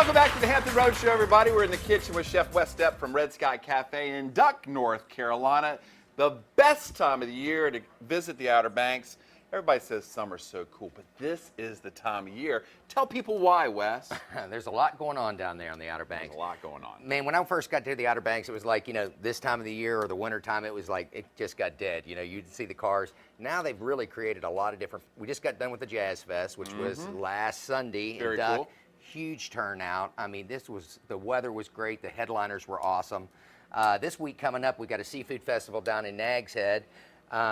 Welcome back to the Hampton Road Show, everybody. We're in the kitchen with Chef Wes Stepp from Red Sky Cafe in Duck, North Carolina. The best time of the year to visit the Outer Banks. Everybody says summer's so cool, but this is the time of year. Tell people why, Wes. There's a lot going on down there on the Outer Banks. There's a lot going on. Man, when I first got to the Outer Banks, it was like, this time of the year or the winter time, it was like, it just got dead. You'd see the cars. Now they've really created a lot of different, we just got done with the Jazz Fest, which was last Sunday. Very in Duck. cool. Huge turnout. I mean, the weather was great. The headliners were awesome. This week coming up, we got a seafood festival down in Nags Head,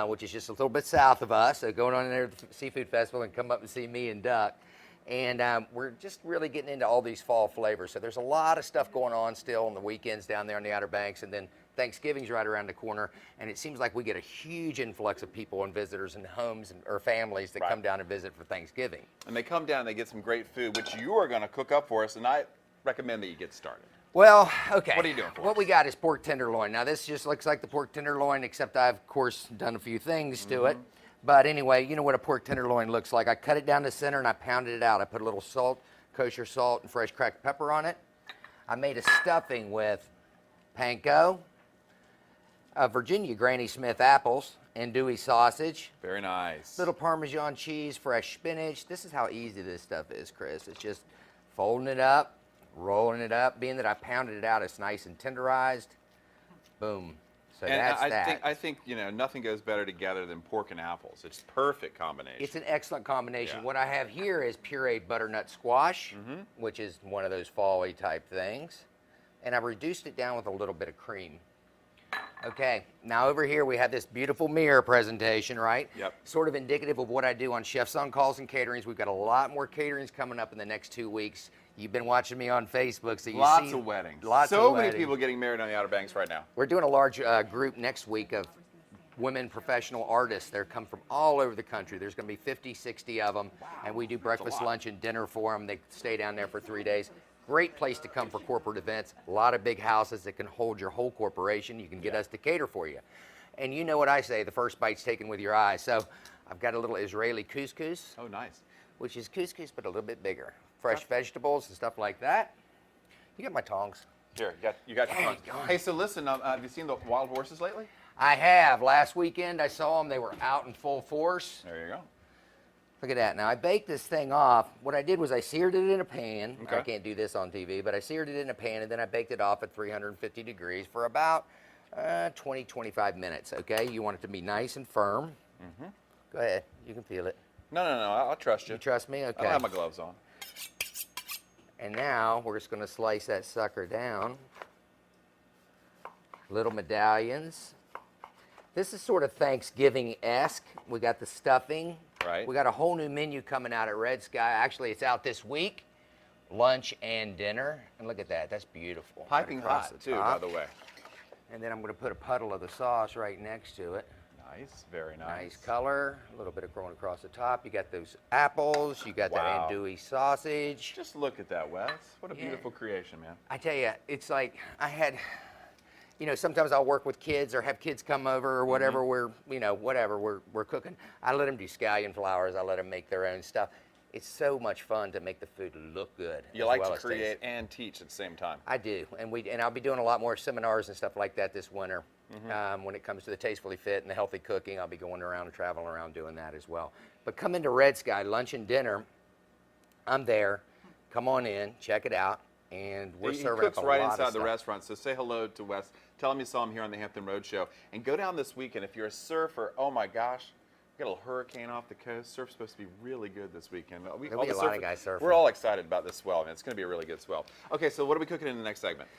which is just a little bit south of us. So going on there to the seafood festival and come up and see me and Duck. And we're just really getting into all these fall flavors. So there's a lot of stuff going on still on the weekends down there on the Outer Banks. And then Thanksgiving's right around the corner. And it seems like we get a huge influx of people and visitors and homes or families that come down and visit for Thanksgiving. And they come down and they get some great food, which you are going to cook up for us. And I recommend that you get started. Well, okay. What are you doing for us? What we got is pork tenderloin. Now, this just looks like the pork tenderloin, except I've, of course, done a few things to it. But anyway, you know what a pork tenderloin looks like. I cut it down the center and I pounded it out. I put a little salt, kosher salt, and fresh cracked pepper on it. I made a stuffing with panko, Virginia Granny Smith apples, andouille sausage. Very nice. Little Parmesan cheese, fresh spinach. This is how easy this stuff is, Chris. It's just folding it up, rolling it up. Being that I pounded it out, it's nice and tenderized. Boom. So and that's that. I think nothing goes better together than pork and apples. It's perfect combination. It's an excellent combination. Yeah. What I have here is pureed butternut squash, which is one of those fall-y type things. And I've reduced it down with a little bit of cream. Okay, now over here we have this beautiful mirror presentation, right? Yep. Sort of indicative of what I do on Chefs on Calls and Caterings. We've got a lot more caterings coming up in the next 2 weeks. You've been watching me on Facebook, so you see lots of weddings. So many people getting married on the Outer Banks right now. We're doing a large group next week of women professional artists. They come from all over the country. There's going to be 50, 60 of them, and we do breakfast, lunch, and dinner for them. They stay down there for 3 days. Great place to come for corporate events. A lot of big houses that can hold your whole corporation. You can get us to cater for you. And you know what I say, the first bite's taken with your eye. So I've got a little Israeli couscous. Oh, nice. Which is couscous, but a little bit bigger. Fresh vegetables and stuff like that. You got my tongs. Here, you got your tongs. Hey, so listen, have you seen the wild horses lately? I have. Last weekend I saw them. They were out in full force. There you go. Look at that. Now, I baked this thing off. What I did was I seared it in a pan. Okay. I can't do this on TV, but I seared it in a pan, and then I baked it off at 350 degrees for about 20, 25 minutes, okay? You want it to be nice and firm. Go ahead. You can feel it. No, I'll trust you. You trust me? Okay. I don't have my gloves on. And now we're just going to slice that sucker down. Little medallions. This is sort of Thanksgiving-esque. We got the stuffing. Right. We got a whole new menu coming out at Red Sky. Actually, it's out this week. Lunch and dinner. And look at that. That's beautiful. Piping Right across hot, the too, top. by the way. And then I'm going to put a puddle of the sauce right next to it. Nice. Very nice. Nice color. A little bit of going across the top. You got those apples. You got that andouille sausage. Just look at that, Wes. What a beautiful creation, man. I tell you, it's like I had... sometimes I'll work with kids or have kids come over or whatever. We're cooking. I let them do scallion flowers. I let them make their own stuff. It's so much fun to make the food look good. You like to create and teach at the same time. I do, and I'll be doing a lot more seminars and stuff like that this winter. When it comes to the Tastefully Fit and the healthy cooking, I'll be going around and traveling around doing that as well. But come into Red Sky, lunch and dinner. I'm there. Come on in, check it out. And we're serving up a lot of stuff. He cooks right inside the restaurant, so say hello to Wes. Tell him you saw him here on the Hampton Road Show. And go down this weekend. If you're a surfer, oh my gosh, we got a little hurricane off the coast. Surf's supposed to be really good this weekend. There'll be a lot of guys surfing. We're all excited about this swell, man. It's going to be a really good swell. Okay, so what are we cooking in the next segment?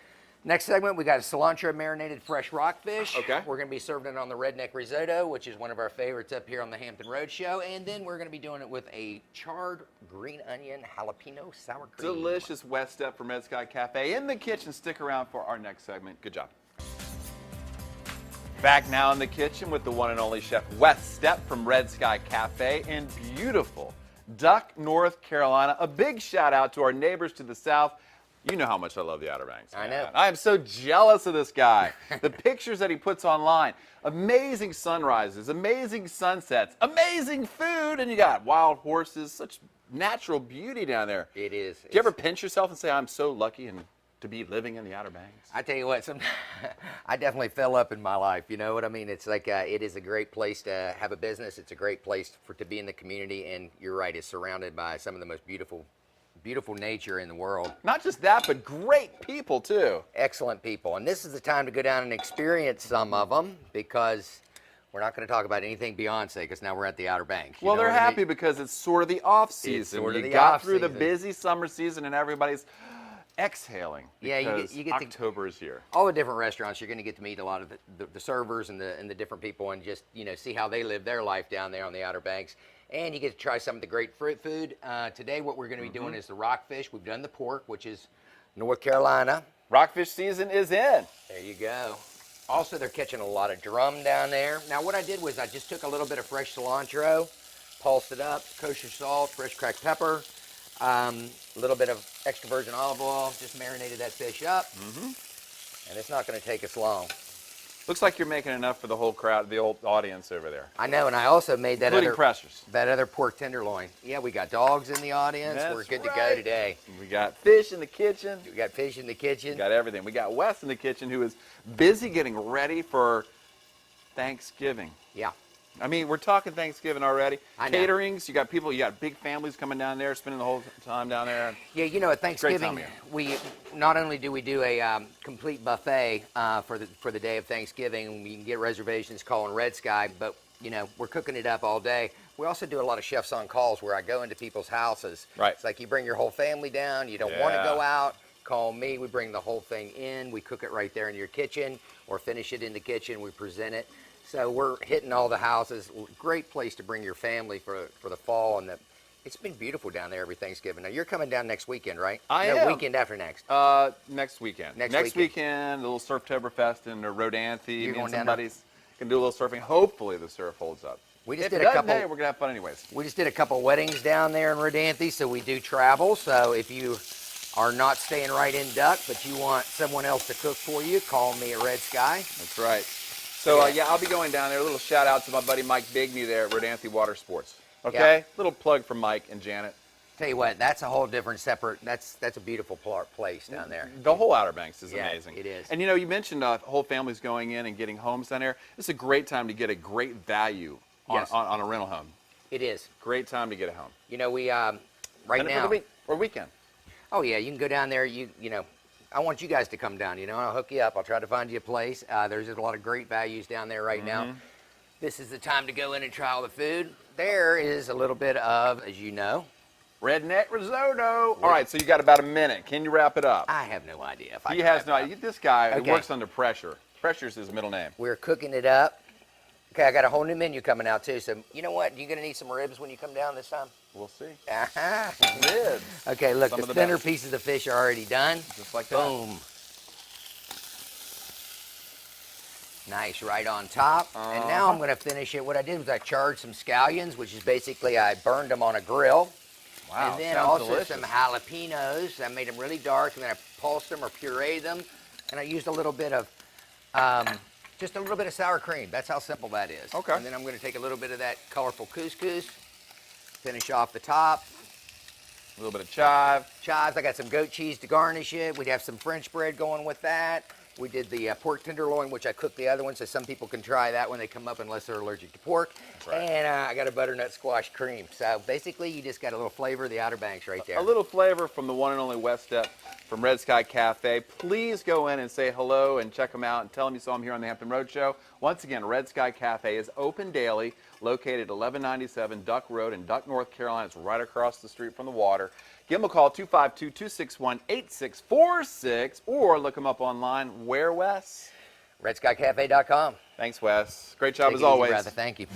Next segment, we got a cilantro marinated fresh rockfish. Okay. We're going to be serving it on the redneck risotto, which is one of our favorites up here on the Hampton Road Show. And then we're going to be doing it with a charred green onion jalapeno sour cream. Delicious. Wes Stepp from Red Sky Cafe in the kitchen. Stick around for our next segment. Good job. Back now in the kitchen with the one and only Chef Wes Stepp from Red Sky Cafe in beautiful Duck, North Carolina. A big shout out to our neighbors to the south. You know how much I love the Outer Banks. I know. I am so jealous of this guy. The pictures that he puts online. Amazing sunrises, amazing sunsets, amazing food, and you got wild horses, such natural beauty down there. It is. Do you ever pinch yourself and say, I'm so lucky and to be living in the Outer Banks? I tell you what, I definitely fell up in my life. You know what I mean? It's like it is a great place to have a business. It's a great place to be in the community, and you're right, it's surrounded by some of the most beautiful nature in the world. Not just that, but great people too. Excellent people, and this is the time to go down and experience some of them, because we're not going to talk about anything Beyonce, because now we're at the Outer Banks. Well, they're happy because it's sort of the off season. It's sort of you the got off through the season. busy summer season, and everybody's exhaling. Yeah, you get October is here. all the different restaurants. You're going to get to meet a lot of the servers and the different people, and just see how they live their life down there on the Outer Banks. And you get to try some of the great fruit food. Today, what we're going to be doing is the rockfish. We've done the pork, which is North Carolina. Rockfish season is in. There you go. Also, they're catching a lot of drum down there. Now, what I did was I just took a little bit of fresh cilantro, pulsed it up, kosher salt, fresh cracked pepper, a little bit of extra virgin olive oil, just marinated that fish up. And it's not going to take us long. Looks like you're making enough for the whole crowd, the old audience over there. I know, and I also made that Including Pressures. that other pork tenderloin. Yeah, we got dogs in the audience. That's We're good to right. go today. We got fish in the kitchen. We got fish in the kitchen. We got everything. We got Wes in the kitchen, who is busy getting ready for Thanksgiving. Yeah. I mean, we're talking Thanksgiving already. I know. Caterings, you got people, you got big families coming down there, spending the whole time down there. Yeah, at Thanksgiving, time of year. we not only do we do a complete buffet for the day of Thanksgiving. We can get reservations calling Red Sky, but we're cooking it up all day. We also do a lot of chefs on calls where I go into people's houses. Right. It's like you bring your whole family down. You don't want to Yeah. go out. Call me. We bring the whole thing in. We cook it right there in your kitchen, or finish it in the kitchen. We present it. So we're hitting all the houses. Great place to bring your family for the fall, and it's been beautiful down there every Thanksgiving. Now you're coming down next weekend, right? I no, am. weekend after next. Next weekend. Next weekend, a little Surftoberfest in Rodanthe. Me You're and going some down there? buddies can do a little surfing. Hopefully the surf holds up. We just If did it a doesn't, couple. hey, we're gonna have fun anyways. We just did a couple weddings down there in Rodanthe, so we do travel. So if you are not staying right in Duck, but you want someone else to cook for you, call me at Red Sky. That's right. So yeah, I'll be going down there. A little shout out to my buddy Mike Bigney there at Rodanthe Water Sports. Okay, Yeah. little plug for Mike and Janet. Tell you what, that's a whole different separate. That's a beautiful place down there. The whole Outer Banks is Yeah, amazing. it is. And you mentioned whole families going in and getting homes down there. This is a great time to get a great value on, Yes. on a rental home. It is. Great time to get a home. We right And now. for the week or weekend. Oh yeah, you can go down there. I want you guys to come down. I'll hook you up. I'll try to find you a place. There's a lot of great values down there right now. This is the time to go in and try all the food. There is a little bit of, as you know, Redneck risotto. All right, so you got about a minute. Can you wrap it up? I have no idea if I. He can has wrap no it up. idea. This guy Okay. works under pressure. Pressure's his middle name. We're cooking it up. Okay, I got a whole new menu coming out too. So you know what? You're gonna need some ribs when you come down this time. We'll see. Uh-huh. Ribs. Okay, look, Some the of the thinner best. pieces of fish are already done. Just like that. Boom. Nice, right on top. And now I'm going to finish it. What I did was I charred some scallions, which is basically I burned them on a grill. Wow, And then sounds also delicious. some jalapenos. I made them really dark, and then I pulsed them or pureed them. And I used a little bit of, just a little bit of sour cream. That's how simple that is. Okay. And then I'm going to take a little bit of that colorful couscous, finish off the top. A little bit of chive. Chives, I got some goat cheese to garnish it. We'd have some French bread going with that. We did the pork tenderloin, which I cooked the other one, so some people can try that when they come up unless they're allergic to pork. That's right. And I got a butternut squash cream. So basically, you just got a little flavor of the Outer Banks right there. A little flavor from the one and only Wes Stepp from Red Sky Cafe. Please go in and say hello and check them out and tell them you saw them here on the Hampton Road Show. Once again, Red Sky Cafe is open daily, located at 1197 Duck Road in Duck, North Carolina. It's right across the street from the water. Give them a call, 252-261-8646, or look them up online. Where, Wes? RedSkyCafe.com. Thanks, Wes. Great job Take as it easy, always. brother. Thank you.